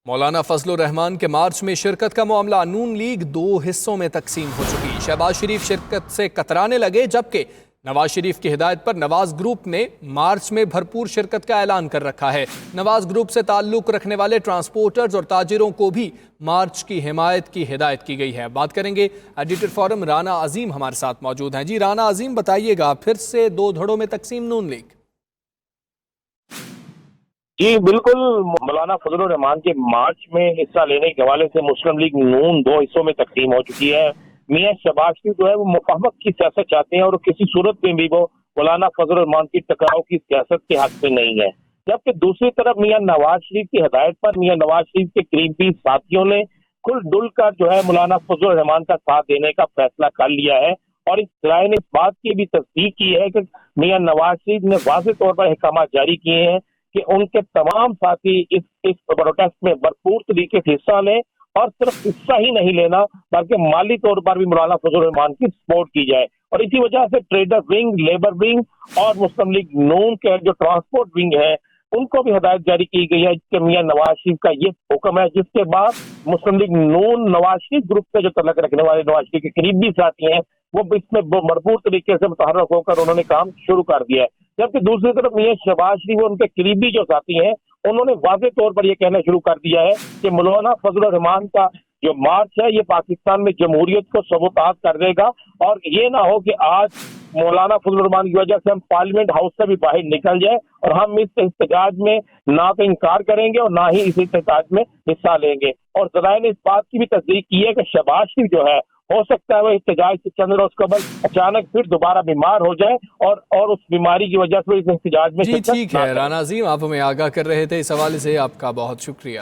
مولانا فضل الرحمان کے مارچ میں شرکت کا معاملہ نون لیگ دو حصوں میں تقسیم ہو چکی۔ شہباز شریف شرکت سے کترانے لگے، جبکہ نواز شریف کی ہدایت پر نواز گروپ نے مارچ میں بھرپور شرکت کا اعلان کر رکھا ہے۔ نواز گروپ سے تعلق رکھنے والے ٹرانسپورٹرز اور تاجروں کو بھی مارچ کی حمایت کی ہدایت کی گئی ہے۔ بات کریں گے ایڈیٹر فورم رانا عظیم ہمارے ساتھ موجود ہیں۔ جی رانا عظیم، بتائیے گا پھر سے دو دھڑوں میں تقسیم نون لیگ؟ جی بالکل، مولانا فضل الرحمان کے مارچ میں حصہ لینے کے حوالے سے مسلم لیگ نون دو حصوں میں تقسیم ہو چکی ہے۔ میاں شہباز شریف جو ہے وہ مفاہمت کی سیاست چاہتے ہیں اور کسی صورت میں بھی وہ مولانا فضل الرحمان کی ٹکراؤ کی سیاست کے حق میں نہیں ہے، جبکہ دوسری طرف میاں نواز شریف کی ہدایت پر میاں نواز شریف کے قریبی ساتھیوں نے کھل ڈل کر جو ہے مولانا فضل الرحمان کا ساتھ دینے کا فیصلہ کر لیا ہے، اور اس رائے نے اس بات کی بھی تصدیق کی ہے کہ میاں نواز شریف نے واضح طور پر احکامات جاری کیے ہیں کہ ان کے تمام ساتھی اس پروٹیسٹ میں بھرپور طریقے سے حصہ لیں، اور صرف حصہ ہی نہیں لینا بلکہ مالی طور پر بھی مولانا فضل الرحمان کی سپورٹ کی جائے۔ اور اسی وجہ سے ٹریڈر ونگ، لیبر ونگ اور مسلم لیگ نون کے جو ٹرانسپورٹ ونگ ہے ان کو بھی ہدایت جاری کی گئی ہے کہ میاں نواز شریف کا یہ حکم ہے، جس کے بعد مسلم لیگ نون نواز شریف گروپ سے جو تعلق رکھنے والے نواز شریف کے قریبی ساتھی ہیں وہ اس میں بھرپور طریقے سے متحرک ہو کر انہوں نے کام شروع کر دیا ہے، جبکہ دوسری طرف میاں شہباز شریف اور ان کے قریبی جو ساتھی ہیں انہوں نے واضح طور پر یہ کہنا شروع کر دیا ہے کہ مولانا فضل الرحمان کا جو مارچ ہے یہ پاکستان میں جمہوریت کو سبوتاژ کر دے گا، اور یہ نہ ہو کہ آج مولانا فضل الرحمان کی وجہ سے ہم پارلیمنٹ ہاؤس سے بھی باہر نکل جائے اور ہم اس احتجاج میں نہ تو انکار کریں گے اور نہ ہی اس احتجاج میں حصہ لیں گے۔ اور ذرائع نے اس بات کی بھی تصدیق کی ہے کہ شہباز شریف جو ہے ہو سکتا ہے وہ احتجاج سے چند روز قبل اچانک پھر دوبارہ بیمار ہو جائے اور اس بیماری کی وجہ سے اس احتجاج میں جی ٹھیک ہے رانا عظیم، آپ ہمیں آگاہ کر رہے تھے، اس حوالے سے آپ کا بہت شکریہ۔